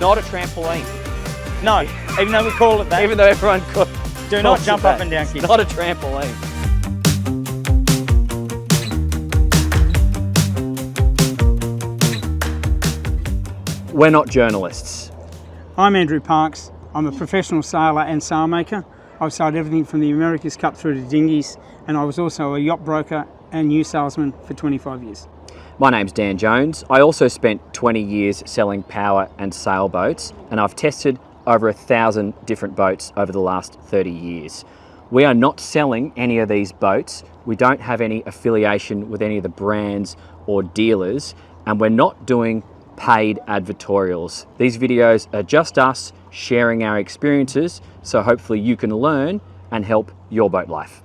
not a trampoline. No, even though we call it that. Even though everyone calls Do not jump up and down, kids. It's not a trampoline. We're not journalists. I'm Andrew Parks. I'm a professional sailor and sailmaker. I've sailed everything from the America's Cup through to dinghies, and I was also a yacht broker and new salesman for 25 years. My name's Dan Jones. I also spent 20 years selling power and sailboats, and I've tested over 1,000 different boats over the last 30 years. We are not selling any of these boats. We don't have any affiliation with any of the brands or dealers, and we're not doing paid advertorials. These videos are just us sharing our experiences, so hopefully you can learn and help your boat life.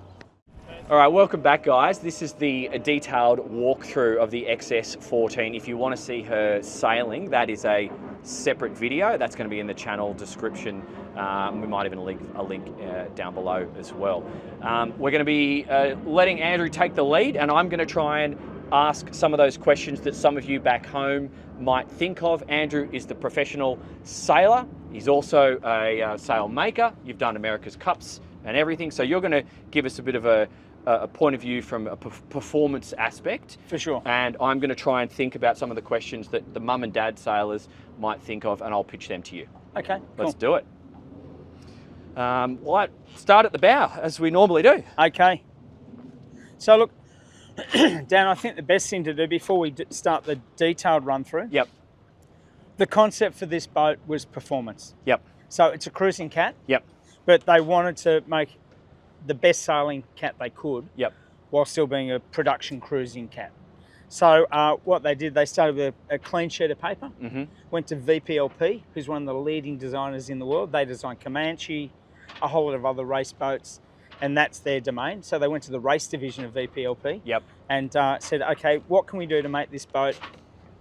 All right, welcome back, guys. This is the detailed walkthrough of the XS14. If you want to see her sailing, that is a separate video. That's going to be in the channel description. We might even link a link down below as well. We're going to be letting Andrew take the lead, and I'm going to try and ask some of those questions that some of you back home might think of. Andrew is the professional sailor. He's also a sail maker. You've done America's Cups and everything. So you're going to give us a bit of a point of view from a performance aspect. For sure. And I'm going to try and think about some of the questions that the mum and dad sailors might think of, and I'll pitch them to you. Okay, Let's cool. do it. Well, let's start at the bow, as we normally do. Okay. So look, Dan, I think the best thing to do before we start the detailed run through, Yep. the concept for this boat was performance. Yep. So it's a cruising cat, Yep. but they wanted to make the best sailing cat they could Yep. while still being a production cruising cat. So what they did, they started with a clean sheet of paper, went to VPLP, who's one of the leading designers in the world. They designed Comanche, a whole lot of other race boats, and that's their domain. So they went to the race division of VPLP Yep. and said, okay, what can we do to make this boat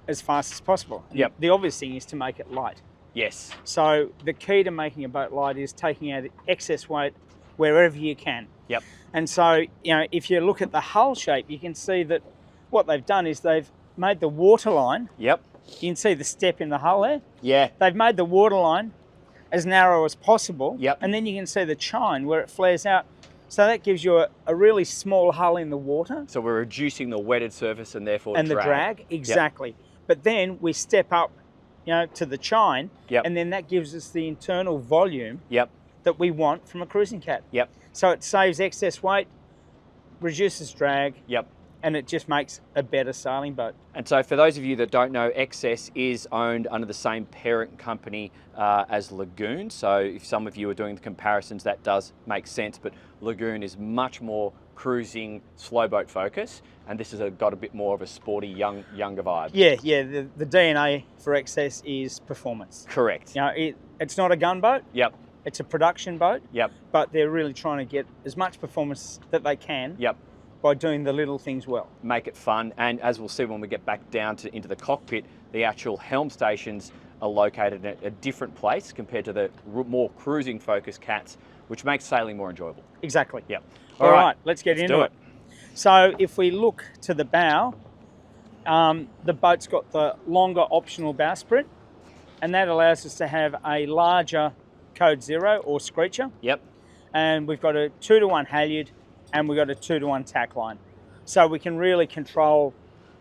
as fast as possible? And Yep. the obvious thing is to make it light. Yes. So the key to making a boat light is taking out excess weight wherever you can. Yep. And so, you know, if you look at the hull shape, you can see that what they've done is they've made the waterline. Yep. You can see the step in the hull there. Yeah. They've made the waterline as narrow as possible. Yep. And then you can see the chine where it flares out. So that gives you a really small hull in the water. So we're reducing the wetted surface and therefore And the drag, exactly. Yep. But then we step up, you know, to the chine. Yep. And then that gives us the internal volume. Yep. That we want from a cruising cat. Yep. So it saves excess weight, reduces drag. Yep. And it just makes a better sailing boat. And so for those of you that don't know, XS is owned under the same parent company as Lagoon. So if some of you are doing the comparisons, that does make sense. But Lagoon is much more cruising, slow boat focus. And this has got a bit more of a sporty, younger vibe. Yeah. The DNA for XS is performance. Correct. You know, it's not a gunboat. Yep. It's a production boat. Yep. But they're really trying to get as much performance that they can. Yep. By doing the little things well. Make it fun, and as we'll see when we get back down into the cockpit, the actual helm stations are located at a different place compared to the more cruising focused cats, which makes sailing more enjoyable. Exactly. Yep. All right, let's get into it. So if we look to the bow, the boat's got the longer optional bowsprit, and that allows us to have a larger code 0 or screecher. Yep. And we've got a 2-to-1 halyard, and we've got a 2-to-1 tack line. So we can really control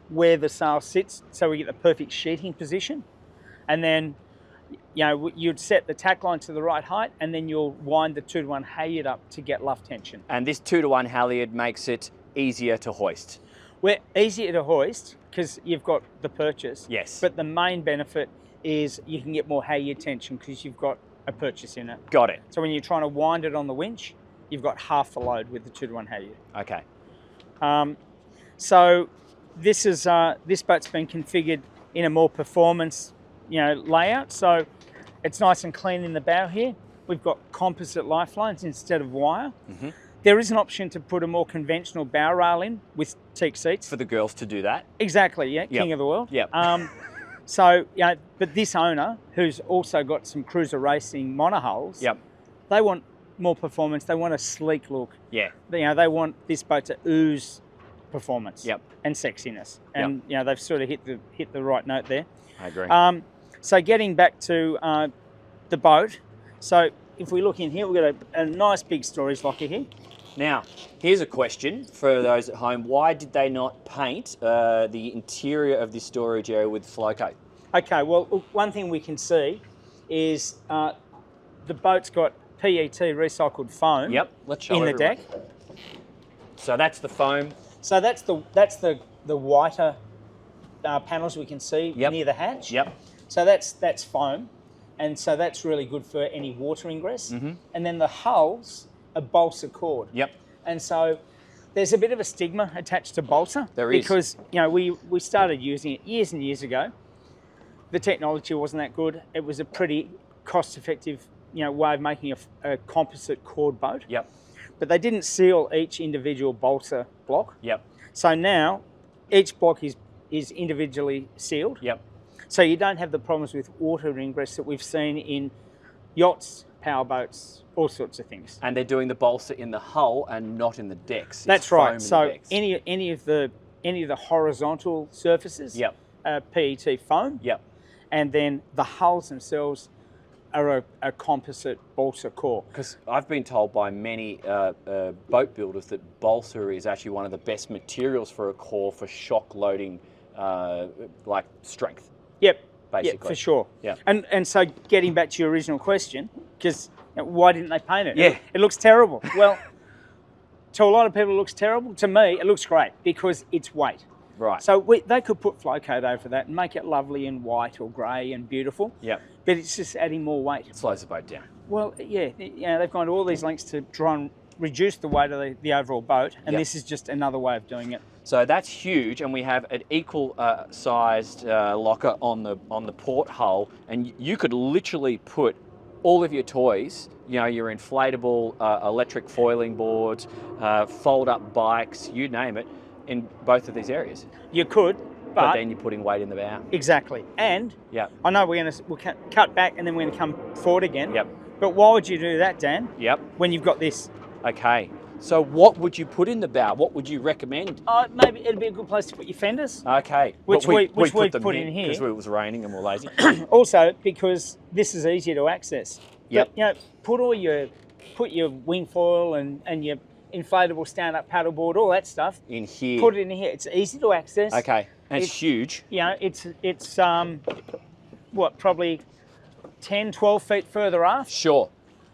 where the sail sits so we get the perfect sheeting position. And then, you know, you'd set the tack line to the right height, and then you'll wind the 2-to-1 halyard up to get luff tension. And this 2-to-1 halyard makes it easier to hoist. We're easier to hoist because you've got the purchase. Yes. But the main benefit is you can get more halyard tension because you've got a purchase in it. Got it. So when you're trying to wind it on the winch, you've got half the load with the 2-to-1 halyard. Okay. So this boat's been configured in a more performance, you know, layout. So it's nice and clean in the bow here. We've got composite lifelines instead of wire. There is an option to put a more conventional bow rail in with teak seats. For the girls to do that. Exactly, yeah, King of the world. Yep. So, you know, but this owner, who's also got some cruiser racing monohulls, Yep. they want more performance. They want a sleek look. Yeah. You know, they want this boat to ooze performance. Yep. And sexiness. And you know, they've sort of hit the right note there. I agree. So getting back to the boat, so if we look in here, we've got a nice big storage locker here. Now, here's a question for those at home. Why did they not paint the interior of this storage area with Flowcoat? Okay, well, one thing we can see is the boat's got PET recycled foam. Yep, let's show in the everyone. deck. So that's the foam. So that's the whiter panels we can see Yep. near the hatch. Yep. So that's foam, and so that's really good for any water ingress. And then the hulls are balsa cord. Yep. And so there's a bit of a stigma attached to balsa. There is. Because, we started using it years and years ago. The technology wasn't that good. It was a pretty cost-effective, way of making a composite cord boat. Yep. But they didn't seal each individual balsa block. Yep. So now each block is individually sealed. Yep. So you don't have the problems with water ingress that we've seen in yachts, powerboats, all sorts of things. And they're doing the balsa in the hull and not in the decks. It's That's foam in right. the So decks. any of the horizontal surfaces, Yep. PET foam, Yep. and then the hulls themselves are a composite balsa core. Because I've been told by many boat builders that balsa is actually one of the best materials for a core for shock loading, like strength. Yep. Basically. Yeah, for sure. Yeah. And so getting back to your original question, because why didn't they paint it? Yeah. It looks terrible. Well, to a lot of people it looks terrible. To me, it looks great because it's weight. Right. So they could put Flowcoat over that and make it lovely and white or grey and beautiful. Yep. But it's just adding more weight. It slows the boat down. Well, yeah, they've gone to all these lengths to try and reduce the weight of the overall boat, and Yep. this is just another way of doing it. So that's huge, and we have an equal sized locker on the port hull, and you could literally put all of your toys, your inflatable electric foiling boards, fold up bikes, you name it, in both of these areas. You could, But but then you're putting weight in the bow. exactly. And Yep. I know we'll cut back and then we're going to come forward again. Yep. But why would you do that, Dan, Yep. when you've got this? Okay. So what would you put in the bow? What would you recommend? Maybe it'd be a good place to put your fenders. Okay. Which But we've them put in here. because it was raining and we're lazy. Also, because this is easier to access. Yep. But, put your wing foil and your inflatable stand-up paddleboard, all that stuff. In here. Put it in here. It's easy to access. Okay. And it's It's- huge. It's probably 10, 12 feet further aft. Sure.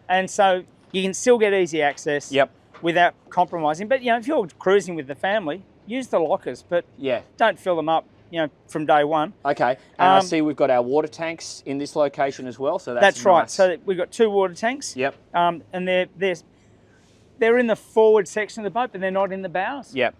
And so you can still get easy access. Yep. Without compromising. But, if you're cruising with the family, use the lockers, but Yeah. don't fill them up, from day one. Okay. And I Um, see we've got our water tanks in this location as well. So That's right. nice. So we've got 2 water tanks. Yep. And they're in the forward section of the boat, but they're not in the bows. Yep.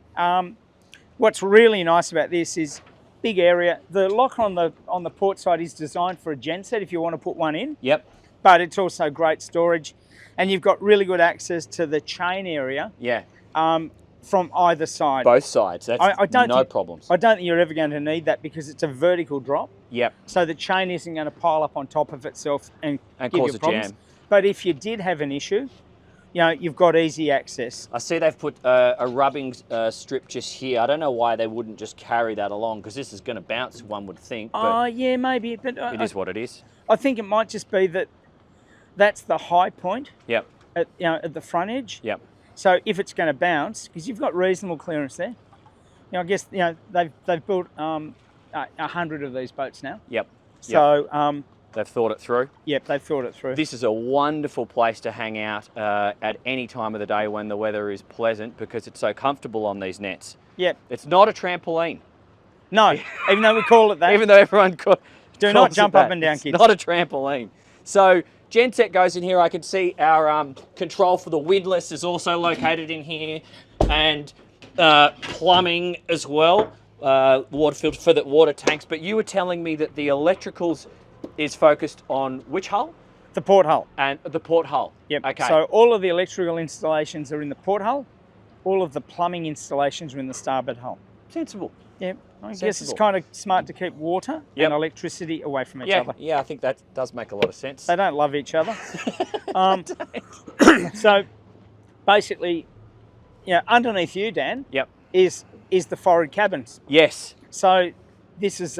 What's really nice about this is big area. The locker on the port side is designed for a genset if you want to put one in, Yep. but it's also great storage. And you've got really good access to the chain area Yeah. from either side. Both sides. That's I don't no think- problems. I don't think you're ever going to need that because it's a vertical drop. Yep. So the chain isn't going to pile up on top of itself and give cause you a problems. jam. But if you did have an issue, you've got easy access. I see they've put a rubbing strip just here. I don't know why they wouldn't just carry that along because this is going to bounce, one would think. But Yeah, maybe. But it is what it is. I think it might just be that that's the high point Yep. at the front edge. Yep. So if it's going to bounce, because you've got reasonable clearance there, I guess they've built 100 of these boats now. Yep. So They've thought it through. yep, they've thought it through. This is a wonderful place to hang out at any time of the day when the weather is pleasant because it's so comfortable on these nets. Yep. It's not a trampoline. No, even though we call it that. Even though everyone Do not calls it jump that. up and down, It's kids. not a trampoline. So genset goes in here. I can see our control for the windlass is also located in here, and plumbing as well. Water filter for the water tanks. But you were telling me that the electricals is focused on which hull? The port hull. And the port hull. Yep. Okay. So all of the electrical installations are in the port hull. All of the plumbing installations are in the starboard hull. sensible. Yep. I guess it's Sensible. kind of smart to keep water Yep. and electricity away from each Yeah, other. yeah, I think that does make a lot of sense. They don't love each other. So basically, underneath you, Dan, Yep. is the forward cabins. Yes. So this is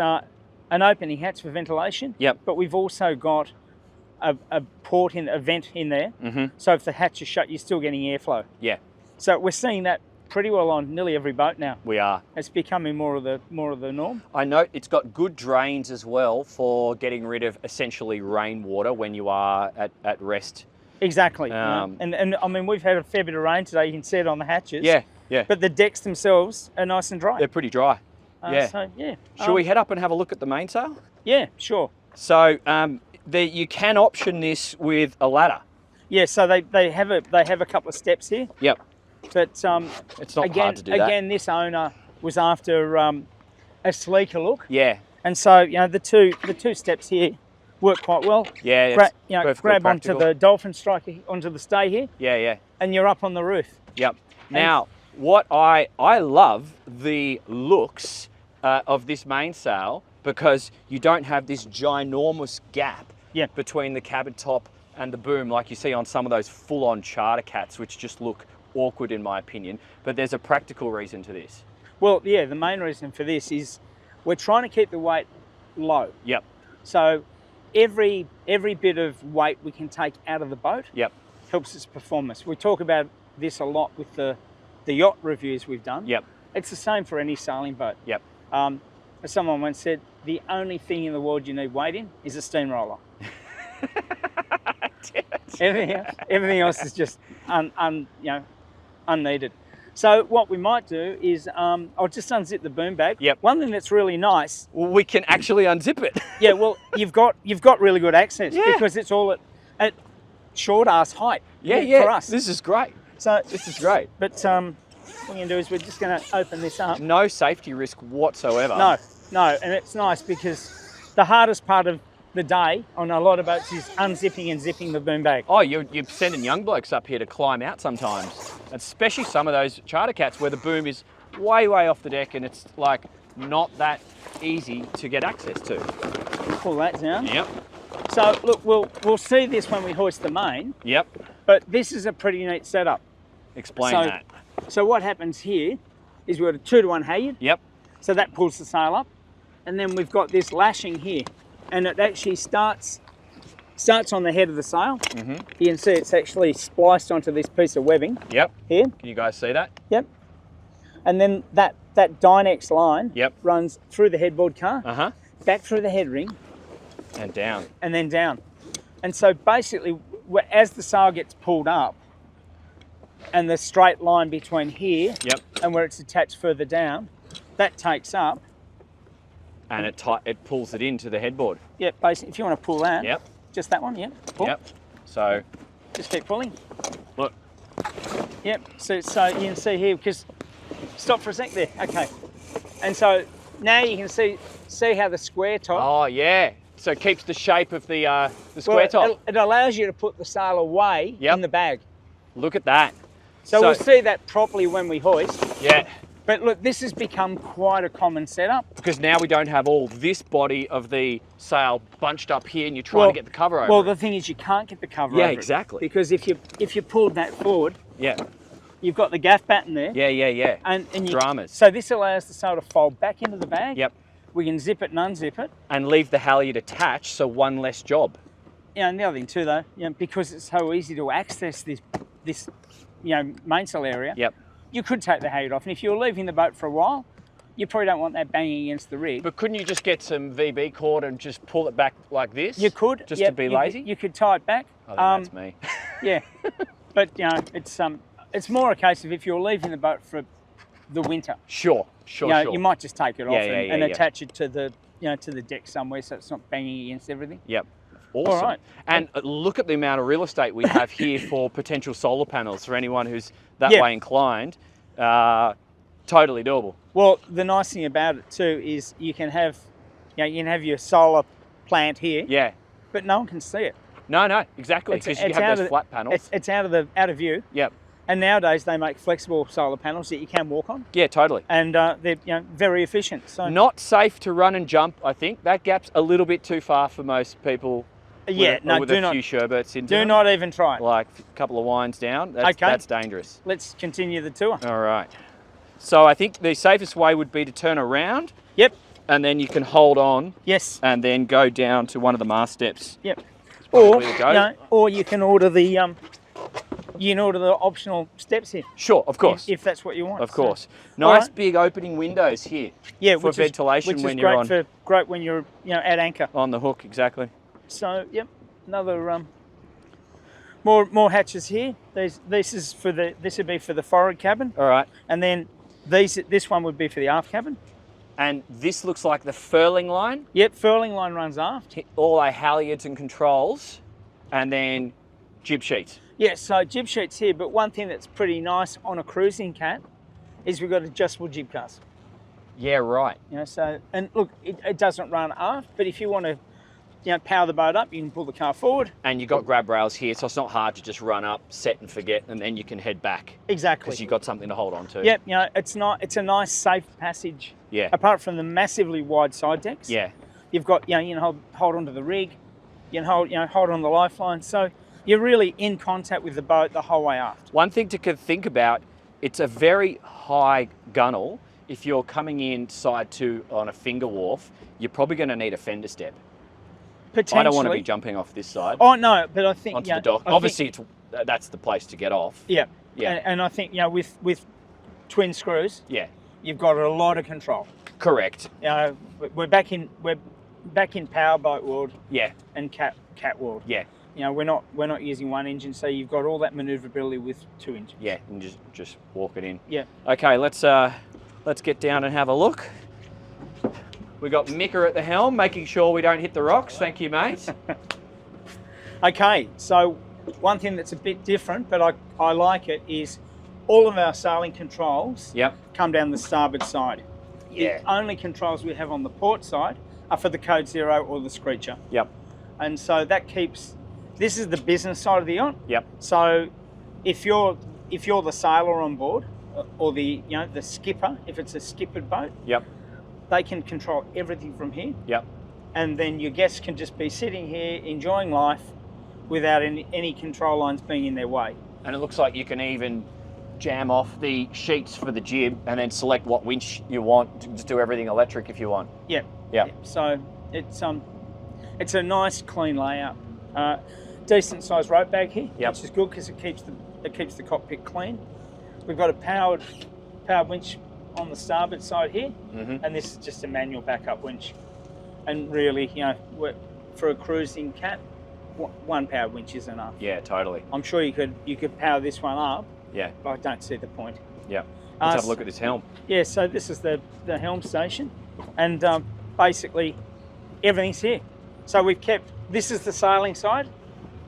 an opening hatch for ventilation. Yep. But we've also got a vent in there. Mm-hmm. So if the hatch is shut, you're still getting airflow. Yeah, So we're seeing that pretty well on nearly every boat now. we are. It's becoming more of the norm. I note it's got good drains as well for getting rid of essentially rainwater when you are at rest. Exactly. And I mean, we've had a fair bit of rain today. You can see it on the hatches. Yeah, yeah. But the decks themselves are nice and dry. They're pretty dry. Yeah. So yeah. Should we head up and have a look at the mainsail? Yeah, sure. So you can option this with a ladder. Yeah. So they have a couple of steps here. Yep. But It's not again, hard to do that. Again, this owner was after a sleeker look. Yeah. And so the two steps here work quite well. Yeah. It's Grab practical. onto the dolphin striker, onto the stay here. Yeah, yeah. And you're up on the roof. Yep. Now, what I love the looks of this mainsail because you don't have this ginormous gap between the cabin top and the boom like you see on some of those full-on charter cats, which just look awkward in my opinion. But there's a practical reason to this. Well, yeah, the main reason for this is we're trying to keep the weight low. Yep. So every bit of weight we can take out of the boat helps its performance. We talk about this a lot with the yacht reviews we've done. Yep. It's the same for any sailing boat. Yep. As someone once said, the only thing in the world you need weight in is a steamroller. Everything else is just unneeded. So what we might do is I'll just unzip the boom bag. Yep. One thing that's really nice. Well, we can actually unzip it. Yeah. Well, you've got really good access because it's all at short ass height. Yeah. For us. This is great. So this is great. But what we're going to do is we're just going to open this up. No safety risk whatsoever. No, and it's nice because the hardest part of the day on a lot of boats is unzipping and zipping the boom bag. Oh, you're sending young blokes up here to climb out sometimes, especially some of those charter cats where the boom is way off the deck and it's like not that easy to get access to. Pull that down. Yep. So look, we'll see this when we hoist the main. Yep. But this is a pretty neat setup. Explain that. So what happens here is we've got a 2-to-1 halyard. Yep. So that pulls the sail up, and then we've got this lashing here, and it actually starts on the head of the sail. Mm-hmm. You can see it's actually spliced onto this piece of webbing. Yep. Here. Can you guys see that? Yep. And then that Dynex line runs through the headboard car, back through the head ring, and down. And then down. And so basically, as the sail gets pulled up, and the straight line between here and where it's attached further down, that takes up. And it pulls it into the headboard. Yep, basically, if you want to pull that. Yep. Just that one, pull. Yep. So. Just keep pulling. Look. Yep, so you can see here, because, stop for a sec there, okay. And so now you can see how the square top. Oh, yeah. So it keeps the shape of the square top. It allows you to put the sail away in the bag. Look at that. So we'll see that properly when we hoist. Yeah. But look, this has become quite a common setup. Because now we don't have all this body of the sail bunched up here and you're trying to get the cover over Well, it. the thing is you can't get the cover over exactly. it. Because if you pulled that forward, you've got the gaff batten there. Yeah. And dramas. So this allows the sail to fold back into the bag. Yep. We can zip it and unzip it. And leave the halyard attached, so one less job. Yeah, and the other thing too though, because it's so easy to access this mainsail area. Yep. You could take the halyard off, and if you're leaving the boat for a while, you probably don't want that banging against the rig. But couldn't you just get some VB cord and just pull it back like this? You could. Just to be lazy? You could tie it back. I think that's me. Yeah. But it's more a case of if you're leaving the boat for the winter. Sure. You might just take it off and attach it to the deck somewhere so it's not banging against everything. Yep. Awesome. All right. And look at the amount of real estate we have here for potential solar panels for anyone who's that way inclined. Totally doable. Well, the nice thing about it too is you can have your solar plant here. Yeah. But no one can see it. No, exactly. Because you have those flat panels. It's out of view. Yep. And nowadays they make flexible solar panels that you can walk on. Yeah, totally. And they're very efficient. So not safe to run and jump. I think that gap's a little bit too far for most people. With a few sherbets into them. Do not even try it. Like a couple of wines down. That's dangerous. Let's continue the tour. All right. So I think the safest way would be to turn around. Yep. and then you can hold on. Yes. And then go down to one of the mast steps. Yep. Or you go. Or you can order the optional steps here. Sure, of course. If that's what you want. Of course. So, Nice big opening windows here. Yeah, for ventilation when you're on. Great when you're at anchor. On the hook, exactly. So yep, another more hatches here. This would be for the forward cabin. All right. And then this one would be for the aft cabin. And this looks like the furling line. Yep, furling line runs aft. All our halyards and controls, and then jib sheets. Yeah, so jib sheets here, but one thing that's pretty nice on a cruising cat is we've got adjustable jib cars. Yeah, right. So, and look, it doesn't run aft, but if you want to, power the boat up, you can pull the car forward. And you've got grab rails here, so it's not hard to just run up, set and forget, and then you can head back. Exactly. Because you've got something to hold on to. Yep, it's a nice, safe passage. Yeah. Apart from the massively wide side decks. Yeah. You've got, you can hold onto the rig, you can hold on the lifeline. So you're really in contact with the boat the whole way aft. One thing to think about, it's a very high gunnel. If you're coming in side two on a finger wharf, you're probably going to need a fender step. Potentially. I don't want to be jumping off this side. Oh no, but I think onto the dock. Obviously, that's the place to get off. Yeah. Yeah. And I think with twin screws. Yeah. You've got a lot of control. Correct. We're back in powerboat world. Yeah. And cat world. Yeah. We're not using one engine, so you've got all that manoeuvrability with 2 engines. Yeah, and just walk it in. Yeah. Okay, let's get down and have a look. We got Mika at the helm, making sure we don't hit the rocks. Thank you, mate. Okay, so one thing that's a bit different, but I like it, is all of our sailing controls come down the starboard side. Yeah. The only controls we have on the port side are for the Code Zero or the Screecher. Yep. And so that keeps, this is the business side of the yacht. Yep. So if you're the sailor on board, or the skipper, if it's a skippered boat, yep, they can control everything from here. Yep. And then your guests can just be sitting here enjoying life without any control lines being in their way. And it looks like you can even jam off the sheets for the jib and then select what winch you want to just do everything electric if you want. Yeah. Yeah. So it's a nice clean layout. Decent sized rope bag here, which is good because it keeps the cockpit clean. We've got a powered winch on the starboard side here, and this is just a manual backup winch. And really, for a cruising cat, one powered winch is enough. Yeah, totally. I'm sure you could power this one up. Yeah. But I don't see the point. Yeah. Let's have a look at this helm. Yeah, so this is the helm station, and basically everything's here. So we've kept, this is the sailing side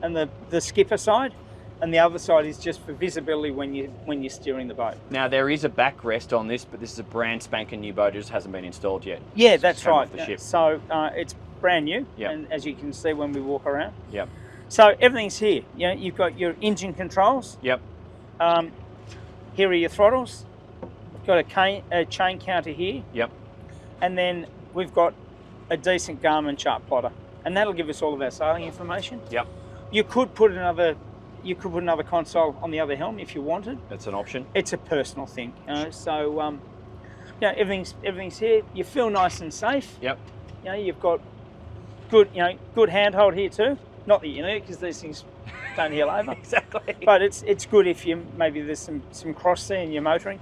and the skipper side, and the other side is just for visibility when you're steering the boat. Now there is a backrest on this, but this is a brand spanking new boat. It just hasn't been installed yet. Yeah, that's right. Off the ship. So it's brand new, Yep. and as you can see when we walk around. Yep. So everything's here. You've got your engine controls. Yep. Here are your throttles. We've got a chain counter here. Yep. And then we've got a decent Garmin chart plotter, and that'll give us all of our sailing information. Yep. You could put another console on the other helm if you wanted. That's an option. It's a personal thing, so everything's here. You feel nice and safe. Yep. You've got good handhold here too. Not that you need it, because these things don't heel over. Exactly. But it's good if maybe there's some cross there and you're motoring.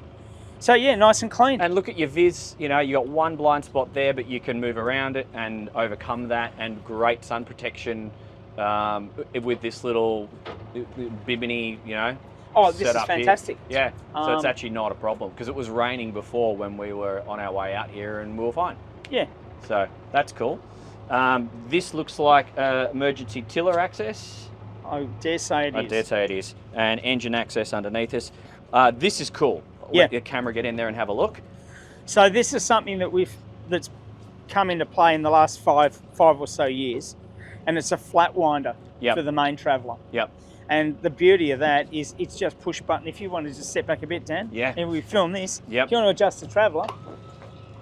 So yeah, nice and clean. And look at your viz, you got one blind spot there, but you can move around it and overcome that, and great sun protection with this little bimini, Oh, this is setup fantastic. here. Yeah, so it's actually not a problem, because it was raining before when we were on our way out here and we were fine. Yeah. So that's cool. This looks like emergency tiller access. I dare say it is. I dare say it is. And engine access underneath us. This is cool. Yeah. Let your camera get in there and have a look. So this is something that's come into play in the last five or so years, and it's a flat winder for the main traveller. Yep. And the beauty of that is it's just push button. If you want to just step back a bit, Dan, and we film this, yep. If you want to adjust the traveller,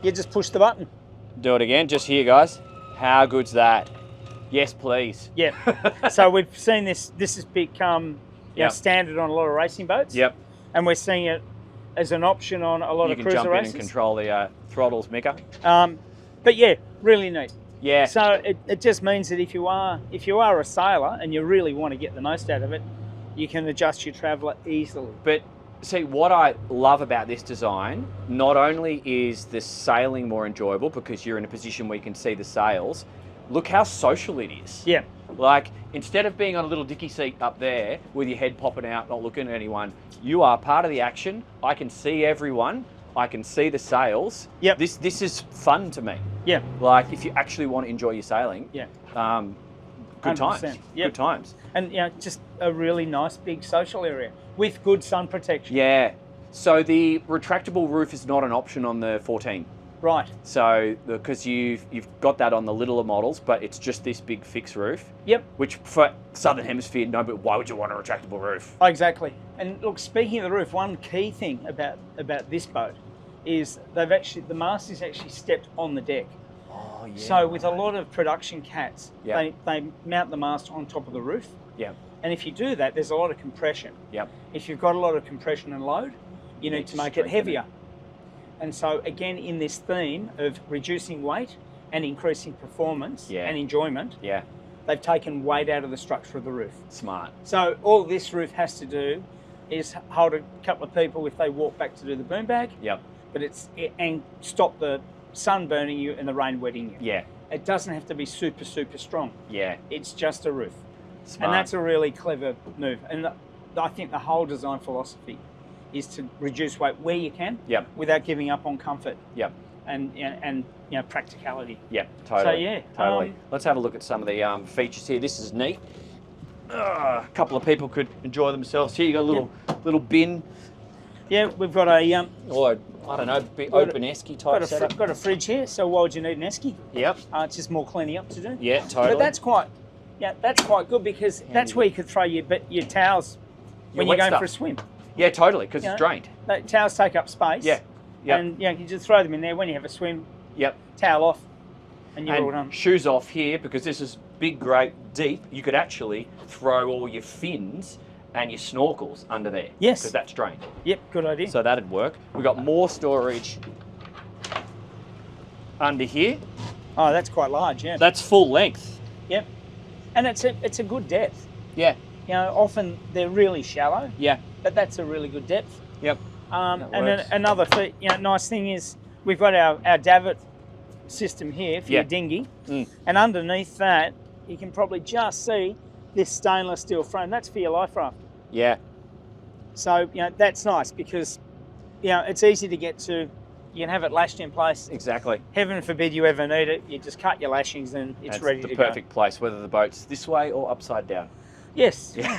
you just push the button. Do it again, just here, guys. How good's that? Yes, please. Yeah. So we've seen this has become standard on a lot of racing boats. Yep. And we're seeing it as an option on a lot of cruiser races. You can jump in and control the throttles, Mika. But yeah, really neat. Yeah. So it just means that if you are a sailor and you really want to get the most out of it, you can adjust your traveller easily. But see, what I love about this design, not only is the sailing more enjoyable because you're in a position where you can see the sails, look how social it is. Yeah. Like, instead of being on a little dicky seat up there with your head popping out, not looking at anyone, you are part of the action. I can see everyone. I can see the sails. Yep. This is fun to me. Yeah. Like, if you actually want to enjoy your sailing, Yeah. Good times. 100%. Yep. Good times. And just a really nice big social area with good sun protection. Yeah. So the retractable roof is not an option on the 14. Right. So because you've got that on the littler models, but it's just this big fixed roof. Yep. Which for Southern Hemisphere, no, but why would you want a retractable roof? Oh, exactly. And look, speaking of the roof, one key thing about this boat is the mast is actually stepped on the deck. Oh, yeah. So with a lot of production cats, Yep. they mount the mast on top of the roof. Yep. And if you do that, there's a lot of compression. Yep. If you've got a lot of compression and load, you need to make it strengthen heavier. And so again, in this theme of reducing weight and increasing performance Yeah. and enjoyment, Yeah. they've taken weight out of the structure of the roof. Smart. So all this roof has to do is hold a couple of people if they walk back to do the boom bag, Yep. but and stop the sun burning you and the rain wetting you. Yeah. It doesn't have to be super, super strong. Yeah. It's just a roof. Smart. And that's a really clever move. And I think the whole design philosophy is to reduce weight where you can, Yep. without giving up on comfort Yep. and practicality. Yep. Totally. yeah, Totally. Let's have a look at some of the features here. This is neat. A couple of people could enjoy themselves here. You got a little bin, Yeah, we've got a or I don't know, open esky type setup. got a fridge here. So why would you need an esky? Yep. It's just more cleaning up to do. Yeah. Totally. But that's quite good because that's where you could throw your towels when you're wet going stuff. for a swim. Yeah. Totally. Because You it's know? drained. The towels take up space. Yeah. Yep. And you just throw them in there when you have a swim. Yep. Towel off, and you're all And done. shoes off here because this is big, great, deep. You could actually throw all your fins and your snorkels under there. Yes. Because that's drained. Yep, good idea. So that'd work. We've got more storage under here. Oh, that's quite large, yeah. That's full length. Yep. And it's a good depth. Yeah. You know, often they're really shallow, Yeah. but that's a really good depth. Yep. And That then works. another nice thing is we've got our davit system here for Yeah. your dinghy, Mm. and underneath that you can probably just see this stainless steel frame. That's for your life raft. Yeah. So that's nice because it's easy to get to. You can have it lashed in place. Exactly. Heaven forbid you ever need it. You just cut your lashings and it's That's ready the to perfect place, whether the boat's this way or upside down. go. Yes. Yeah.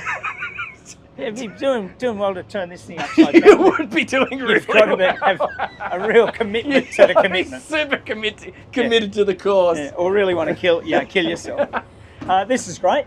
You're doing well to turn this thing upside You down. would be doing really You've got to well. have a real commitment to the commitment. Super committed to the cause. Yeah, or really want to kill yourself. This is great.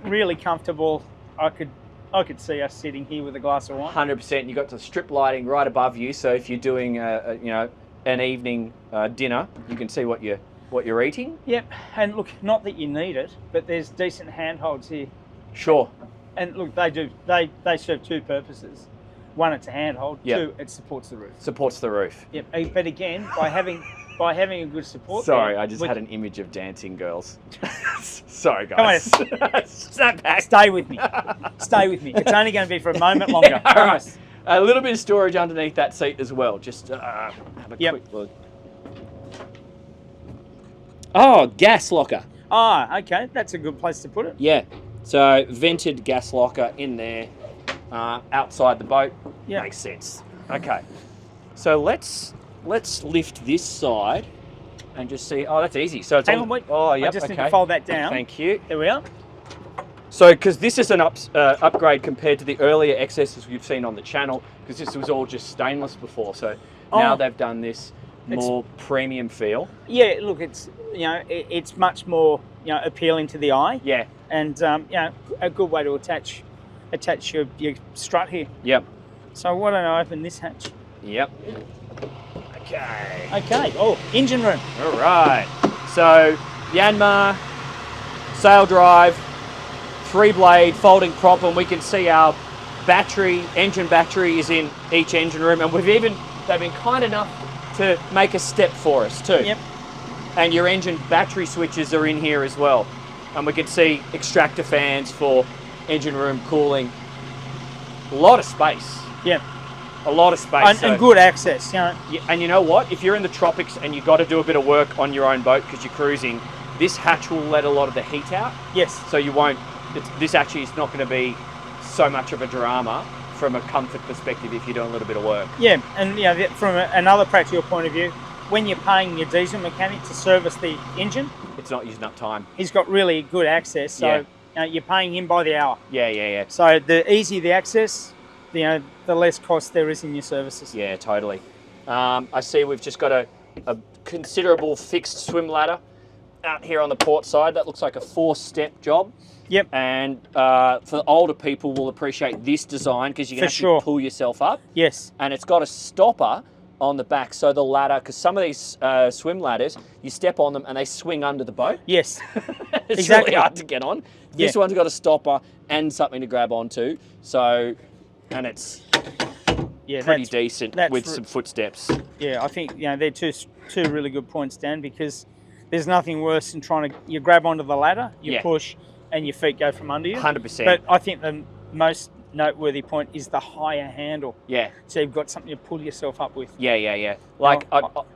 Really comfortable. I could see us sitting here with a glass of wine. 100%. You got the strip lighting right above you, so if you're doing an evening dinner, you can see what you're eating. Yep. And look, not that you need it, but there's decent handholds here. Sure. And look, they serve two purposes. One, it's a handhold. Yep. Two, it supports the roof. Supports the roof. Yep. But again, by having a good support. Sorry, there, I just we- had an image of dancing girls. Sorry, Come on. guys. Snap back. Stay with me. Stay with me. It's only going to be for a moment longer. Yeah, all Promise. right. A little bit of storage underneath that seat as well. Just have a Yep. quick look. Oh, gas locker. Ah, okay. That's a good place to put it. Yeah. So vented gas locker in there, outside the boat. Yeah. Makes sense. Okay. So let's lift this side and just see. Oh, that's easy. So it's Hang all, on, wait. Oh, yep. I just okay. need to fold that down. Thank you. There we are. So, because this is an upgrade compared to the earlier XSs we've seen on the channel, because this was all just stainless before. So now Oh. they've done this more premium feel. Yeah, look, it's it's much more appealing to the eye, Yeah. and a good way to attach your strut here. Yep. So why don't I open this hatch? Yep. Okay. Okay. Oh, engine room. All right. So Yanmar, sail drive, 3-blade folding prop, and we can see our engine battery is in each engine room, and they've been kind enough to make a step for us too. Yep. And your engine battery switches are in here as well. And we can see extractor fans for engine room cooling. A lot of space. Yeah. A lot of space. And good access, you know. Yeah, and you know what? If you're in the tropics and you've got to do a bit of work on your own boat because you're cruising, this hatch will let a lot of the heat out. Yes. So you won't, this actually is not going to be so much of a drama from a comfort perspective if you're doing a little bit of work. Yeah, and you know, from another practical point of view, when you're paying your diesel mechanic to service the engine, it's not using up time. He's got really good access, so you're paying him by the hour. Yeah. So the easier the access, the less cost there is in your services. Yeah, totally. I see we've just got a considerable fixed swim ladder out here on the port side. That looks like a 4-step job. Yep. And for older people will appreciate this design because you can actually pull yourself up. Yes. And it's got a stopper on the back, so the ladder, because some of these swim ladders, you step on them and they swing under the boat. Yes. It's exactly. really hard to get on. This one's got a stopper and something to grab onto. So, and it's pretty decent with some footsteps. Yeah, I think they're two really good points, Dan, because there's nothing worse than trying to you grab onto the ladder, you push, and your feet go from under you. 100%. But I think the most noteworthy point is the higher handle. Yeah. So you've got something to pull yourself up with. Yeah. Like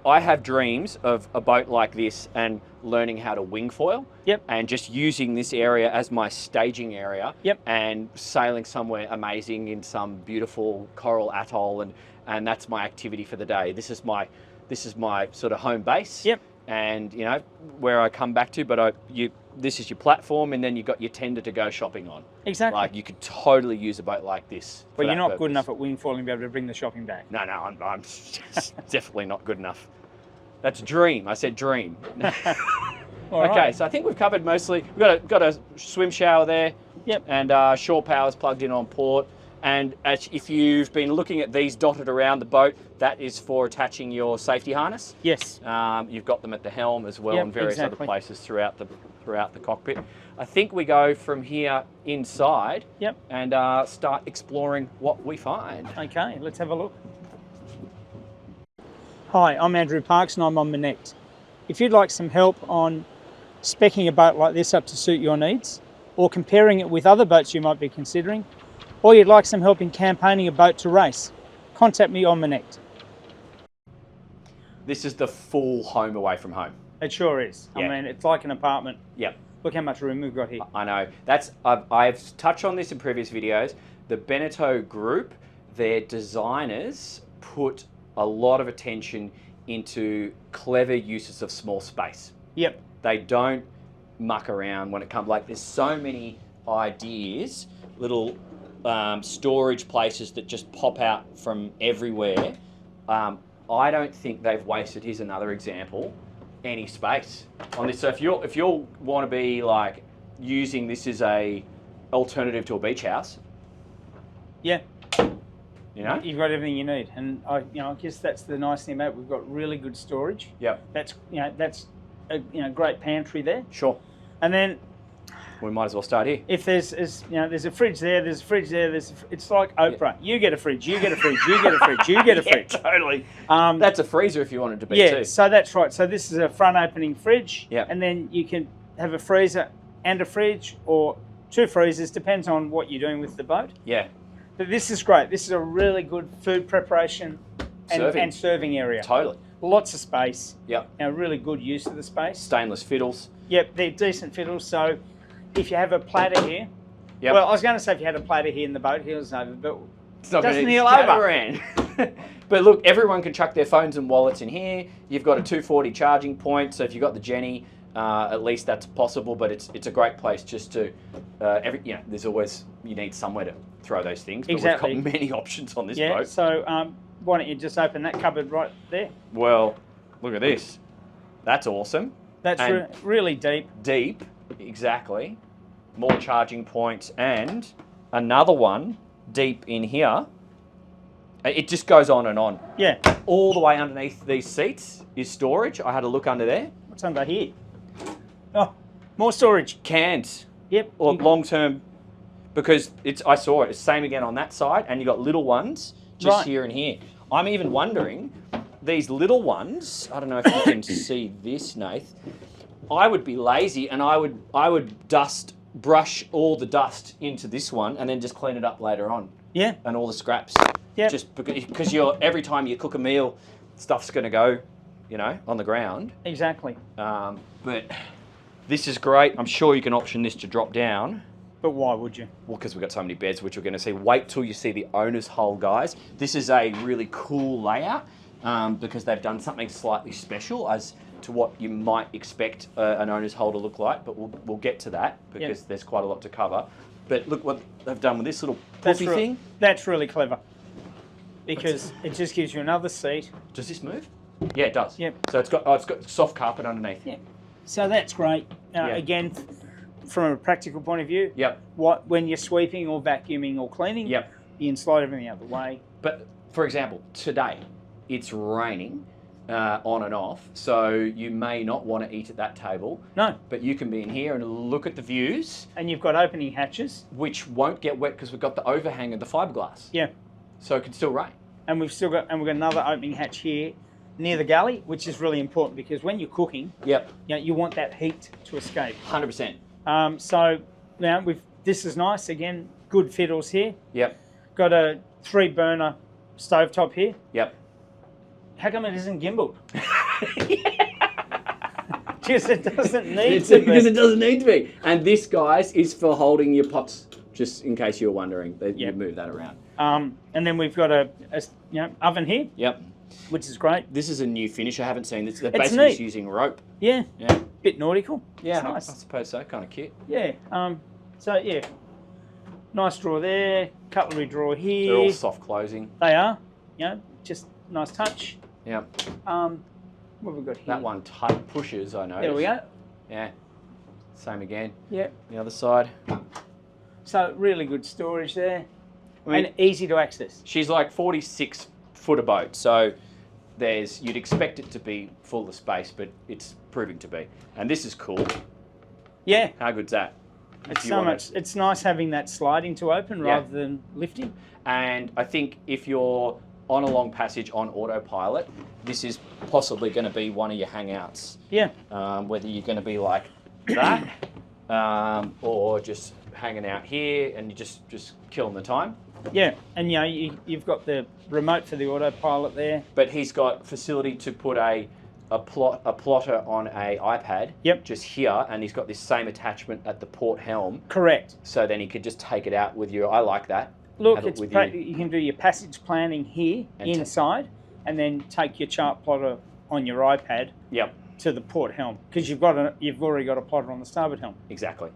I have dreams of a boat like this and learning how to wing foil. Yep. And just using this area as my staging area. Yep. And sailing somewhere amazing in some beautiful coral atoll, and that's my activity for the day. This is my sort of home base. Yep. And where I come back to, but this is your platform, and then you've got your tender to go shopping on. Exactly. Like you could totally use a boat like this. But you're not good enough at wing foiling to be able to bring the shopping bag. No, I'm definitely not good enough. That's dream. I said dream. Okay, so I think we've covered mostly. We've got a swim shower there. Yep. And shore power's plugged in on port. And if you've been looking at these dotted around the boat, that is for attaching your safety harness. Yes. You've got them at the helm as well, and various other places throughout the cockpit. I think we go from here inside. Yep. And start exploring what we find. Okay, let's have a look. Hi, I'm Andrew Parks and I'm on Manect. If you'd like some help on speccing a boat like this up to suit your needs, or comparing it with other boats you might be considering, or you'd like some help in campaigning a boat to race, contact me on Manect. This is the full home away from home. It sure is. Yeah. I mean, it's like an apartment. Yep. Look how much room we've got here. I know. I've touched on this in previous videos. The Beneteau group, their designers put a lot of attention into clever uses of small space. Yep. They don't muck around when it comes, like there's so many ideas, little storage places that just pop out from everywhere. I don't think they've wasted, here's another example, any space on this. So if you want to be like using this as a alternative to a beach house, yeah, you've got everything you need, and I guess that's the nice thing about it. We've got really good storage. Yep. That's a great pantry there. Sure. And then we might as well start here. If there's a fridge there, there's a fridge there. It's like Oprah. You get a fridge. You get a fridge. You get a fridge. You get a fridge. Totally. That's a freezer if you wanted to be too. So that's right. So this is a front opening fridge. Yeah. And then you can have a freezer and a fridge, or two freezers, depends on what you're doing with the boat. Yeah. But this is great. This is a really good food preparation and serving area. Totally. Lots of space. Yep. Really good use of the space. Stainless fiddles. Yep, they're decent fiddles. So if you have a platter here, yep. Well, I was going to say if you had a platter here in the boat, heels over, but it's not doesn't heel over. But look, everyone can chuck their phones and wallets in here. You've got a 240 charging point, so if you've got the Jenny, at least that's possible. But it's a great place just to there's always, you need somewhere to throw those things. But exactly. We've got many options on this boat. Yeah. So why don't you just open that cupboard right there? Well, look at this. That's awesome. That's really deep. Deep, exactly. More charging points and another one deep in here. It just goes on and on. Yeah. All the way underneath these seats is storage. I had a look under there. What's under here? Oh, more storage. Cans. Yep. Or long-term, because I saw it. It's the same again on that side, and you got little ones just here and here. I'm even wondering these little ones, I don't know if you can see this, Nath. I would be lazy and I would brush all the dust into this one and then just clean it up later on. Yeah. And all the scraps. Yeah. Just because every time you cook a meal, stuff's going to go, on the ground. Exactly. But this is great. I'm sure you can option this to drop down. But why would you? Well, because we've got so many beds, which we're going to see. Wait till you see the owner's hole, guys. This is a really cool layout because they've done something slightly special as to what you might expect an owner's hole to look like. But we'll get to that because there's quite a lot to cover. But look what they've done with this little puffy thing. That's really clever because it just gives you another seat. Does this move? Yeah, it does. Yep. So it's got soft carpet underneath. Yeah. So that's great. Again, from a practical point of view. Yep. When you're sweeping or vacuuming or cleaning. Yep. You can slide everything out the way. But for example, today it's raining on and off, so you may not want to eat at that table. No. But you can be in here and look at the views. And you've got opening hatches, which won't get wet because we've got the overhang of the fiberglass. Yeah. So it can still rain. And we've got another opening hatch here near the galley, which is really important because when you're cooking, Yep. You want that heat to escape. 100%. So now this is nice. Again, good fiddles here. Yep. Got a 3-burner stovetop here. Yep. How come it isn't gimbaled? Because it doesn't need to be. Because it doesn't need to be. And this, guys, is for holding your pots, just in case you're wondering. You move that around. And then we've got a oven here. Yep. Which is great. This is a new finish. I haven't seen this. They're It's basically neat. just using rope. Yeah. Yeah. Bit nautical. Yeah, It's nice. I suppose so. Kind of cute. Yeah. Nice drawer there. Cutlery drawer here. They're all soft closing. They are. Just nice touch. Yep. What have we got here? That one tight pushes, I know. There we go. Yeah. Same again. Yeah. The other side. So really good storage there. And easy to access. She's like 46 foot a boat, so you'd expect it to be full of space, but it's proving to be. And this is cool. Yeah. How good's that? It's so much. It's nice having that sliding to open rather than lifting. And I think if you're on a long passage on autopilot, this is possibly going to be one of your hangouts. Yeah. Whether you're going to be like that, or just hanging out here and you're just killing the time. Yeah, and you've got the remote for the autopilot there. But he's got facility to put a plotter on a iPad. Yep. Just here, and he's got this same attachment at the port helm. Correct. So then he could just take it out with you. I like that. Look, you can do your passage planning here inside, and then take your chart plotter on your iPad. Yep. To the port helm because you've already got a plotter on the starboard helm. Exactly.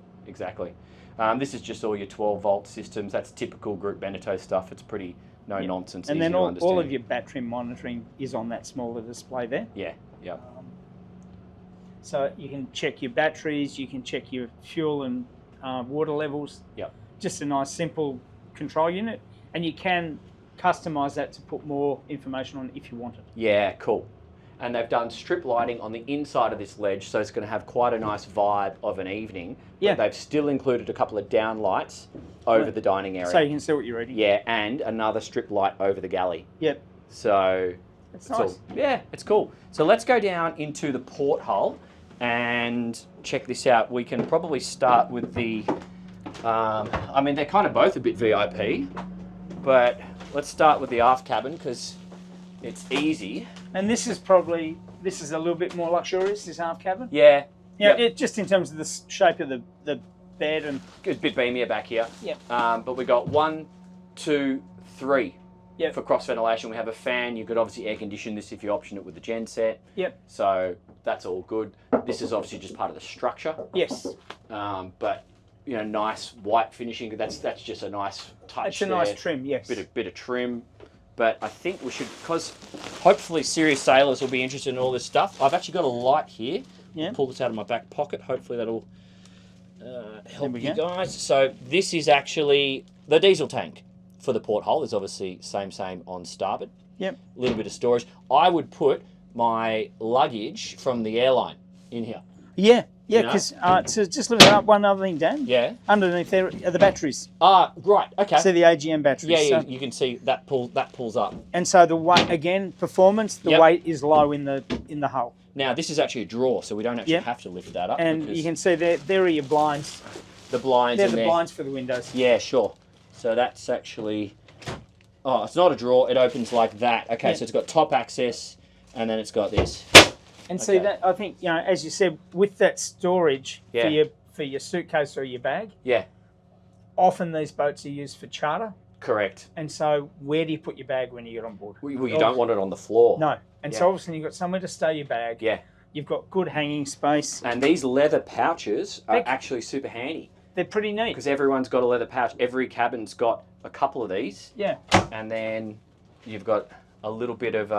This is just all your 12-volt systems. That's typical Group Beneteau stuff. It's pretty nonsense. And then all of your battery monitoring is on that smaller display there. Yeah. So you can check your batteries, you can check your fuel and water levels. Yep. Just a nice simple control unit, and you can customize that to put more information on if you want it. Yeah, cool. And they've done strip lighting on the inside of this ledge, so it's going to have quite a nice vibe of an evening. Yeah. But they've still included a couple of down lights over the dining area. So you can see what you're eating. Yeah, and another strip light over the galley. Yep. So it's nice. It's cool. So let's go down into the porthole and check this out. We can probably start with the, they're kind of both a bit VIP, but let's start with the aft cabin because it's easy. And this is a little bit more luxurious, this aft cabin. Yeah. It just in terms of the shape of the bed and it's a bit beamier back here. Yep. But we got 1, 2, 3. Yep. For cross ventilation, we have a fan. You could obviously air condition this if you option it with the gen set. Yep. So that's all good. This is obviously just part of the structure. Yes. But nice white finishing. That's just a nice touch. It's a nice trim. Yes. Bit of trim. But I think we should, because hopefully serious sailors will be interested in all this stuff. I've actually got a light here. Yeah. Pull this out of my back pocket. Hopefully that'll help you guys. So this is actually the diesel tank for the porthole. Is obviously same on starboard. Yep. A little bit of storage. I would put my luggage from the airline in here. Yeah, yeah, You know? because so just lift it up. One other thing, Dan. Yeah. Underneath there are the batteries. Right. Okay. So the AGM batteries. Yeah, So, you can see that pulls up. and so the weight again, performance. The Yep. weight is low in the hull. Now this is actually a drawer, so we don't actually Yep. have to lift that up. And you can see there are your blinds. the blinds. They're in the there. blinds for the windows. Yeah, sure. So that's actually. Oh, it's not a drawer. It opens like that. Okay, Yeah. so it's got top access, and then it's got this. And see that I think as you said, with that storage Yeah. for your suitcase or your bag, Yeah. often these boats are used for charter. Correct. And so where do you put your bag when you get on board? Well, you don't want it on the floor. No. And so obviously you've got somewhere to stow your bag. Yeah. You've got good hanging space. And these leather pouches are actually super handy They're pretty neat. because everyone's got a leather pouch. Every cabin's got a couple of these, Yeah. and then you've got a little bit of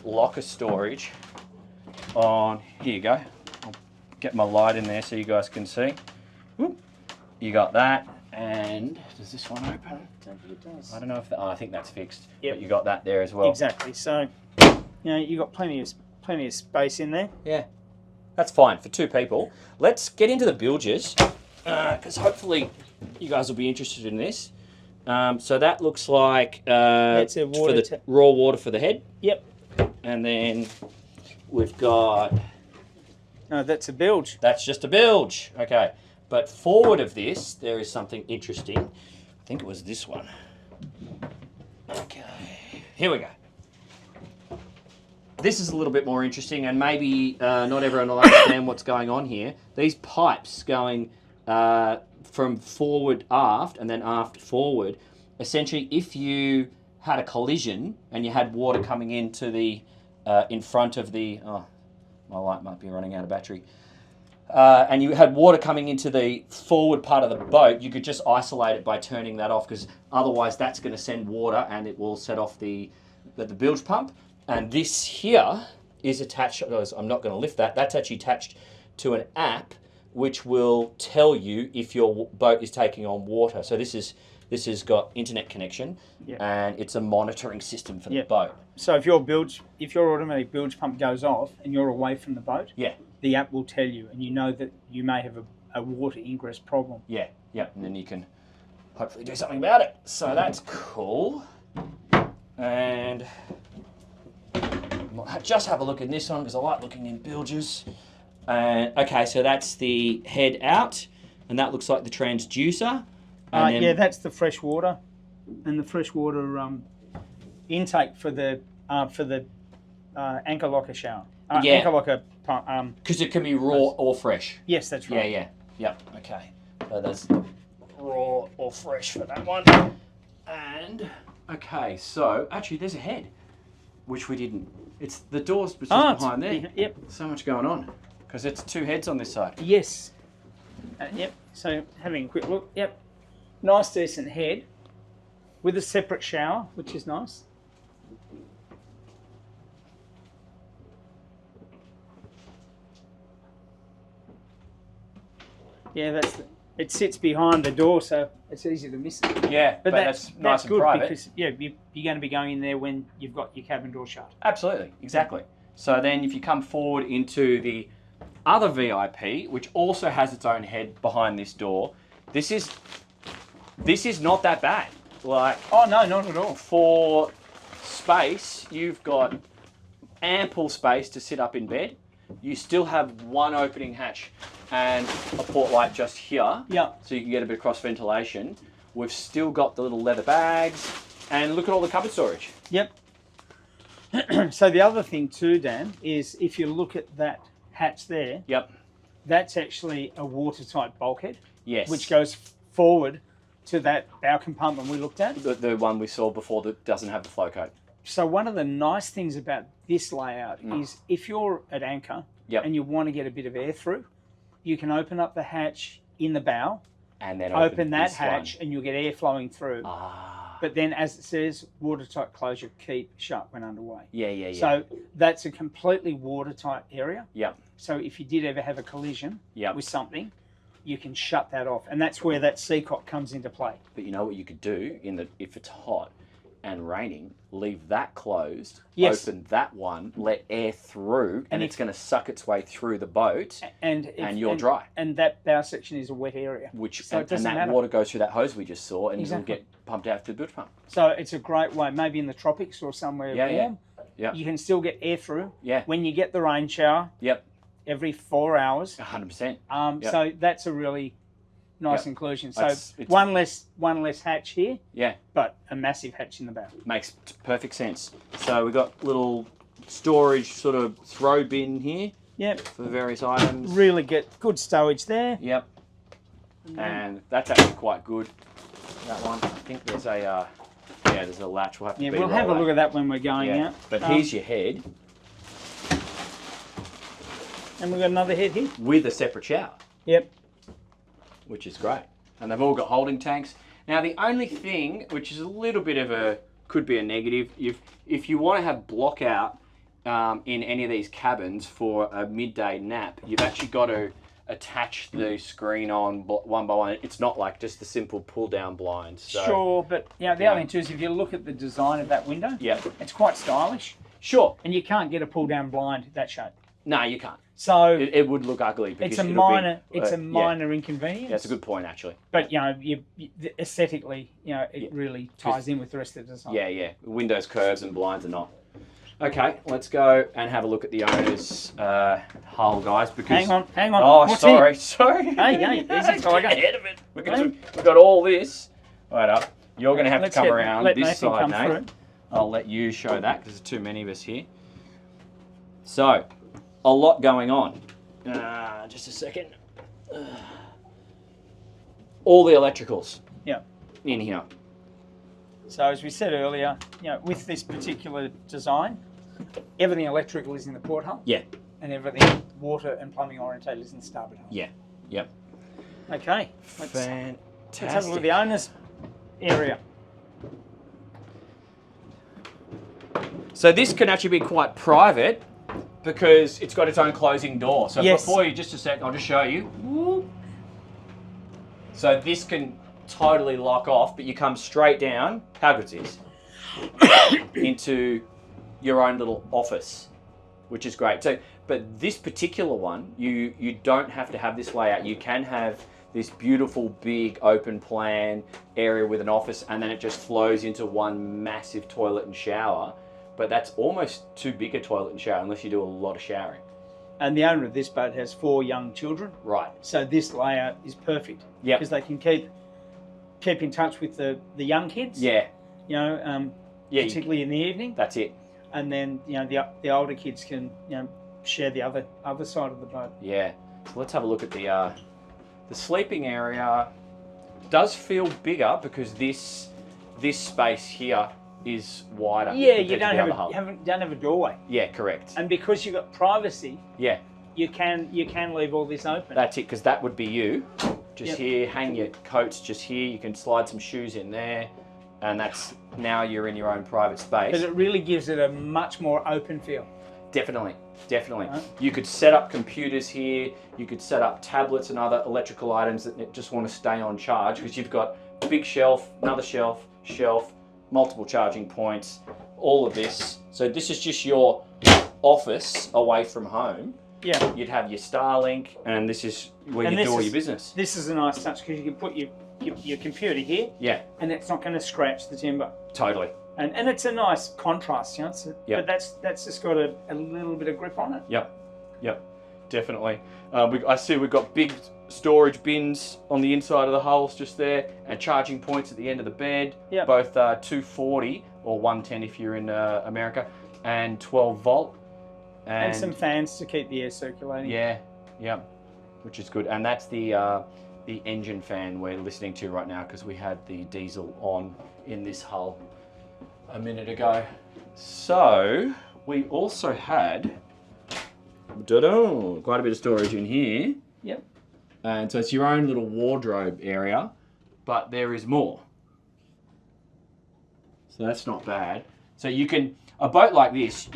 locker storage. On here you go. I'll get my light in there so you guys can see. Whoop. You got that, and does this one open? I don't think it does. I don't know if I think that's fixed. Yep. But you got that there as well. Exactly. So you've got plenty of space in there. Yeah, that's fine for two people. Let's get into the bilges because hopefully you guys will be interested in this. So that looks like That's a for water the raw water for the head, Yep. and then we've got No, that's a bilge. that's just a bilge. Okay, but forward of this there is something interesting. I think it was this one. Okay, here we go. This is a little bit more interesting, and maybe not everyone will understand what's going on here. These pipes going from forward aft and then aft forward. Essentially, if you had a collision and you had water coming into the in front of the my light might be running out of battery. And you had water coming into the forward part of the boat, you could just isolate it by turning that off, because otherwise that's going to send water and it will set off the bilge pump. And this here is attached, I'm not going to lift that, that's actually attached to an app which will tell you if your boat is taking on water. So this has got internet connection, and it's a monitoring system for the boat. So if your automatic bilge pump goes off and you're away from the boat, the app will tell you, and you know that you may have a water ingress problem. Yeah, and then you can hopefully do something about it. So that's cool. And just have a look in this one because I like looking in bilges. Okay, so that's the head out, and that looks like the transducer. Yeah, that's the fresh water, and the fresh water intake for the anchor locker shower. Anchor locker pump. Because it can be raw or fresh. Yes, that's right. Yeah. Yep. Okay. So there's raw or fresh for that one. And okay, so actually there's a head, which we didn't. It's the door's just behind there. Yep. So much going on because it's two heads on this side. Yes. Yep. So having a quick look. Yep. Nice, decent head with a separate shower, which is nice. Yeah, it sits behind the door, so it's easy to miss it. Yeah, but that's nice and good private. Because you're going to be going in there when you've got your cabin door shut. Absolutely, exactly. So then if you come forward into the other VIP, which also has its own head behind this door, this is not that bad. Like, oh no, not at all. For space, you've got ample space to sit up in bed. You still have one opening hatch and a port light just here. Yeah. So you can get a bit of cross ventilation. We've still got the little leather bags, and look at all the cupboard storage. Yep. So the other thing too, Dan, is if you look at that hatch there. Yep. That's actually a watertight bulkhead. Yes. Which goes forward to that bow compartment we looked at. The one we saw before that doesn't have the flow coat. So one of the nice things about this layout is if you're at anchor and you want to get a bit of air through, you can open up the hatch in the bow and then open that hatch and you'll get air flowing through. But then, as it says, watertight closure, keep shut when underway. Yeah. So that's a completely watertight area. Yep. So if you did ever have a collision with something, you can shut that off. And that's where that seacot comes into play. But you know what you could do if it's hot, and raining, leave that closed, Yes. open that one, let air through, and it's going to suck its way through the boat, and you're dry. And that bow section is a wet area. So it doesn't that matter. water goes through that hose we just saw, and Exactly. it'll get pumped out to the bilge pump. So it's a great way, maybe in the tropics or somewhere warm. Yeah. You can still get air through. Yeah. When you get the rain shower. Yep. Every 4 hours. 100%. So that's a really nice inclusion. So It's one less hatch here. Yeah. But a massive hatch in the bow. Makes perfect sense. So we've got little storage sort of throw bin here. Yep. For various items. Really get good stowage there. Yep. And that's actually quite good. That one. I think there's a there's a latch. We'll have to we'll have a look at that when we're going out. But here's your head. And we've got another head here. With a separate shower. Yep. Which is great. And they've all got holding tanks. Now the only thing, which is a little bit of could be a negative, if you want to have block out in any of these cabins for a midday nap, you've actually got to attach the screen on one by one. It's not like just the simple pull down blinds. So, sure, but the other thing too is if you look at the design of that window, it's quite stylish. Sure. And you can't get a pull down blind that shape. No, you can't. So it would look ugly. It's a minor inconvenience. Yeah, that's a good point actually. But aesthetically, it really ties in with the rest of the design. Yeah. Windows curves and blinds are not. Okay, let's go and have a look at the owner's hull, guys. Because hang on. Oh, What's sorry. Hey, easy tiger. Ahead of it. We've got all this. Right up. You're going to have to come around this side, Nate. I'll let you show that because there's too many of us here. So, a lot going on. Just a second. All the electricals. In here. So as we said earlier, with this particular design, everything electrical is in the porthole. Yeah. And everything water and plumbing orientated is in the starboard hull. Yeah. Yep. Okay. Fantastic. Let's have a look at the owner's area. So this can actually be quite private because it's got its own closing door. So before you, just a sec, I'll just show you. So this can totally lock off, but you come straight down, how good's this? Into your own little office, which is great. So, but this particular one, you don't have to have this layout. You can have this beautiful big open plan area with an office, and then it just flows into one massive toilet and shower. But that's almost too big a toilet and shower unless you do a lot of showering. And the owner of this boat has 4 young children. Right. So this layout is perfect. Yeah. Because they can keep in touch with the young kids. Yeah. Particularly in the evening. That's it. And then the older kids can share the other side of the boat. Yeah. So let's have a look at the sleeping area. Does feel bigger because this space here is wider. Yeah, you don't have a doorway. Yeah, correct. And because you've got privacy. Yeah. You can leave all this open. That's it, because that would be you. Just here, hang your coats just here. You can slide some shoes in there, and now you're in your own private space. But it really gives it a much more open feel. Definitely. Right. You could set up computers here. You could set up tablets and other electrical items that just want to stay on charge, because you've got a big shelf, another shelf, multiple charging points, all of this. So this is just your office away from home. Yeah. You'd have your Starlink, and this is where you do all your business. This is a nice touch because you can put your computer here. Yeah. And it's not going to scratch the timber. Totally. And it's a nice contrast, but that's just got a little bit of grip on it. Yep. Definitely. I see we've got big storage bins on the inside of the hulls just there, and charging points at the end of the bed. Yep. Both 240 or 110 if you're in America, and 12 volt. And some fans to keep the air circulating. Yeah, which is good. And that's the engine fan we're listening to right now, because we had the diesel on in this hull a minute ago. So we also had quite a bit of storage in here. Yep. And so it's your own little wardrobe area, but there is more. So that's not bad. So a boat like this,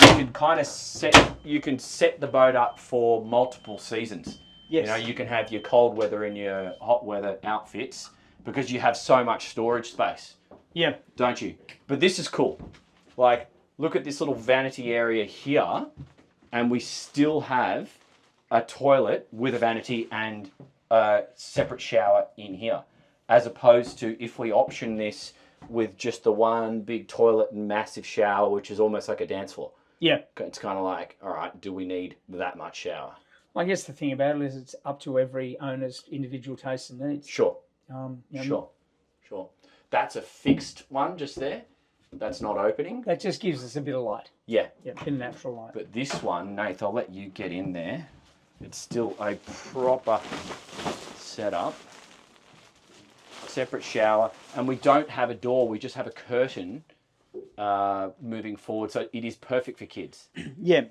you can set the boat up for multiple seasons. Yes. You can have your cold weather and your hot weather outfits because you have so much storage space. Yeah. Don't you? But this is cool. Like, look at this little vanity area here, and we still have a toilet with a vanity and a separate shower in here. As opposed to if we option this with just the one big toilet and massive shower, which is almost like a dance floor. Yeah. It's kind of like, all right, do we need that much shower? I guess the thing about it is it's up to every owner's individual tastes and needs. Sure. You know, Sure. That's a fixed one just there. That's not opening. That just gives us a bit of light. Yeah. Yeah, a bit of natural light. But this one, Nath, I'll let you get in there. It's still a proper setup. Separate shower. And we don't have a door. We just have a curtain moving forward. So it is perfect for kids. Yeah.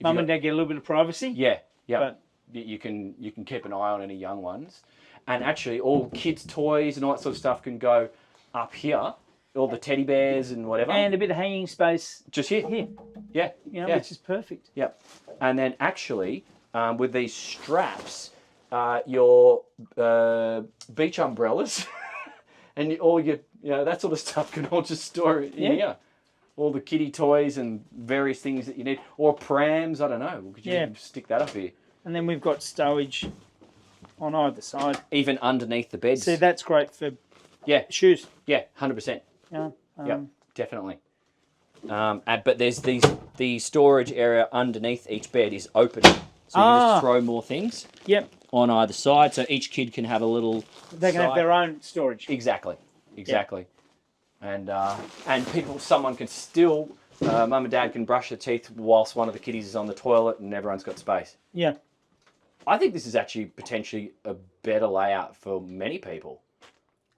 Mum and Dad get a little bit of privacy. Yeah. But you can keep an eye on any young ones. And actually, all kids' toys and all that sort of stuff can go up here. All the teddy bears and whatever. And a bit of hanging space. Just here. Here. Yeah. Which is perfect. Yep. And then actually, with these straps, your beach umbrellas and all your, that sort of stuff can all just store in here. All the kiddie toys and various things that you need. Or prams, I don't know. Could you stick that up here? And then we've got stowage on either side. Even underneath the beds. See, that's great for shoes. Yeah, 100%. Yeah, definitely. But there's the storage area underneath each bed is open. So you can just throw more things on either side. So each kid can have a little They can have their own storage. Exactly. And someone can still, mum and dad can brush their teeth whilst one of the kiddies is on the toilet and everyone's got space. Yeah. I think this is actually potentially a better layout for many people.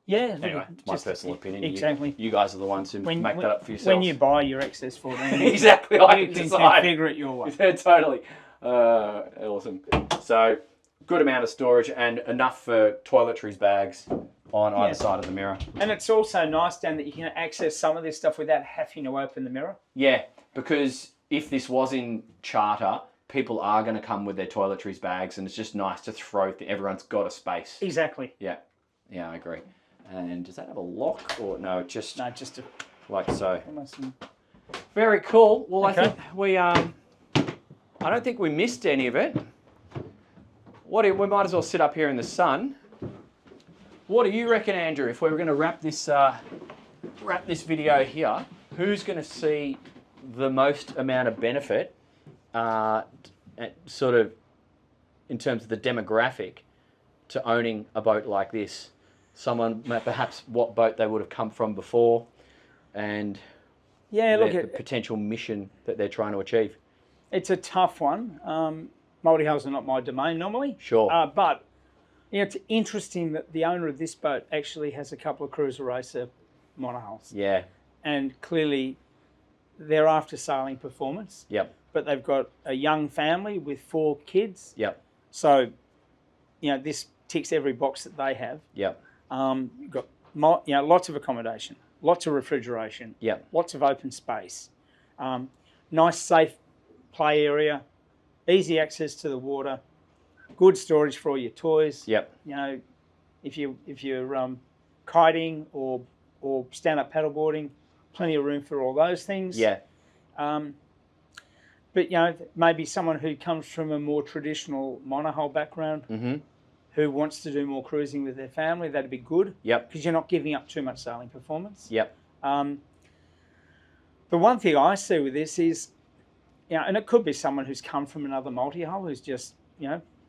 Yeah. Anyway, it's my personal opinion. Exactly. You guys are the ones who make that up for yourselves. When you buy your XS14, exactly, you can configure it your way. Yeah, totally. Awesome. So, good amount of storage and enough for toiletries bags on either side of the mirror. And it's also nice, Dan, that you can access some of this stuff without having to open the mirror. Yeah, because if this was in charter, people are going to come with their toiletries bags, and it's just nice to throw. Everyone's got a space. Exactly. Yeah, I agree. And does that have a lock or no? Just like so. Very cool. Well, okay. I think we I don't think we missed any of it. We might as well sit up here in the sun. What do you reckon, Andrew? If we were going to wrap this video here, who's going to see the most amount of benefit, sort of in terms of the demographic, to owning a boat like this? Someone, perhaps what boat they would have come from before, and the potential mission that they're trying to achieve. It's a tough one. Multi-hulls are not my domain normally. Sure. But it's interesting that the owner of this boat actually has a couple of cruiser racer monohulls. Yeah. And clearly they're after sailing performance. Yep. But they've got a young family with 4 kids. Yep. So, this ticks every box that they have. Yep. You've got lots of accommodation, lots of refrigeration, lots of open space, nice safe play area, easy access to the water, good storage for all your toys. Yep. If you're kiting or stand up paddleboarding, plenty of room for all those things. Yeah. But maybe someone who comes from a more traditional monohull background. Mm-hmm. Who wants to do more cruising with their family, that'd be good. Yep. Because you're not giving up too much sailing performance. Yep. The one thing I see with this is, and it could be someone who's come from another multi-hull who's just,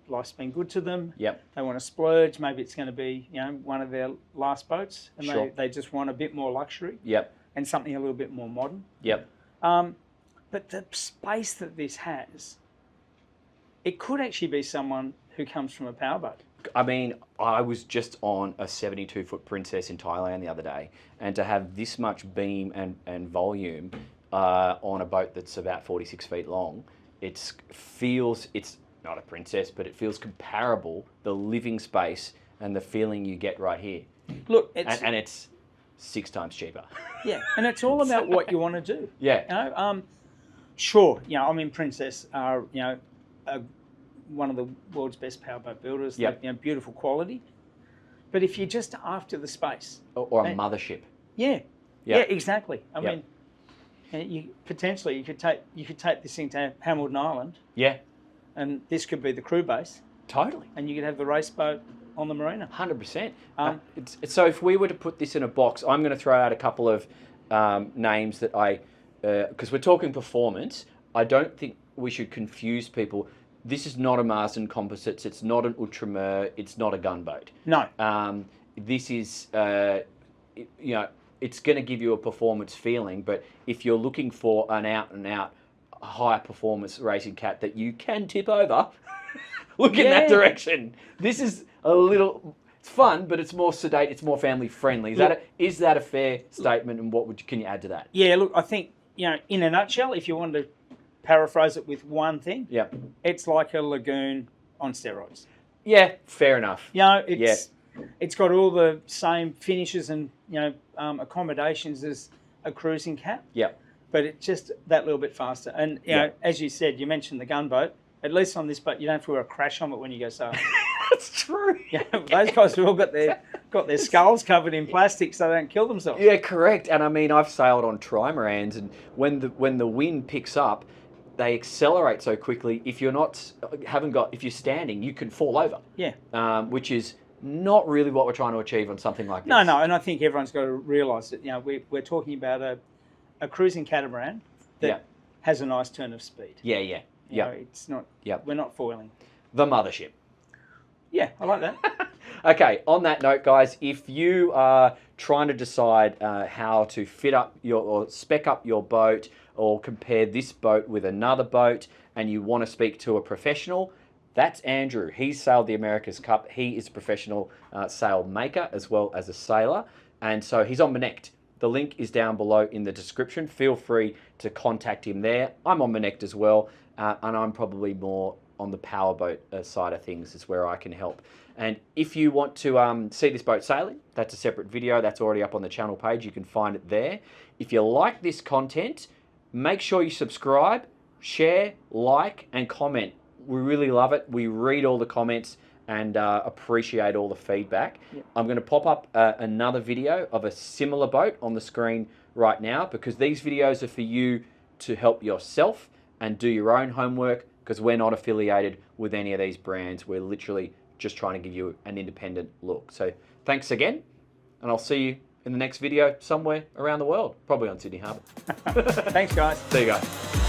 life's been good to them. Yep. They want to splurge. Maybe it's going to be, one of their last boats, and sure. they just want a bit more luxury. Yep. And something a little bit more modern. Yep. But the space that this has, it could actually be someone who comes from a powerboat. I mean, I was just on a 72-foot Princess in Thailand the other day, and to have this much beam and volume on a boat that's about 46 feet long, it's not a Princess, but it feels comparable, the living space and the feeling you get right here. Look, it's 6 times cheaper. Yeah, and it's all about what you want to do. Yeah. Sure, Princess are, one of the world's best powerboat builders. Yep. Beautiful quality. But if you're just after the space. Or a mothership. Yeah. Yeah, exactly. I Yep. mean, and you potentially you could take this thing to Hamilton Island, Yeah, and this could be the crew base, totally. and you could have the race boat on the marina. 100%. So Um, if we were to put this in a box, I'm going to throw out a couple of names that because we're talking performance, I don't think we should confuse people. This is not a Marsden Composites. It's not an Ultramar. It's not a gunboat. No. This is, it's going to give you a performance feeling, but if you're looking for an out-and-out high performance racing cat that you can tip over, look in that direction. This is a little... It's fun, but it's more sedate. It's more family friendly. Is that a fair statement? And can you add to that? Yeah, look, I think, in a nutshell, if you wanted to paraphrase it with one thing, it's like a Lagoon on steroids. Yeah, fair enough. It's got all the same finishes and accommodations as a cruising cat. Yeah. But it's just that little bit faster. And as you said, you mentioned the gunboat. At least on this boat, you don't have to wear a crash helmet when you go sailing. That's true. Those guys have all got their skulls covered in plastic so they don't kill themselves. Yeah, correct. And I mean, I've sailed on trimarans, and when the wind picks up, they accelerate so quickly. If you're if you're standing, you can fall over. Yeah. Which is not really what we're trying to achieve on something like this. No, and I think everyone's got to realise that we're talking about a cruising catamaran that has a nice turn of speed. Yeah. It's not. We're not foiling. The mothership. Yeah, I like that. Okay, on that note, guys, if you are trying to decide how to or spec up your boat or compare this boat with another boat, and you want to speak to a professional, that's Andrew. He's sailed the America's Cup. He is a professional sail maker as well as a sailor, and so he's on Monect. The link is down below in the description. Feel free to contact him there. I'm on Monect as well, and I'm probably more on the powerboat side of things is where I can help. And if you want to see this boat sailing, that's a separate video. That's already up on the channel page. You can find it there. If you like this content, make sure you subscribe, share, like, and comment. We really love it. We read all the comments and appreciate all the feedback. Yep. I'm going to pop up another video of a similar boat on the screen right now, because these videos are for you to help yourself and do your own homework, because we're not affiliated with any of these brands. We're literally just trying to give you an independent look. So thanks again, and I'll see you in the next video somewhere around the world, probably on Sydney Harbour. Thanks, guys. See you guys.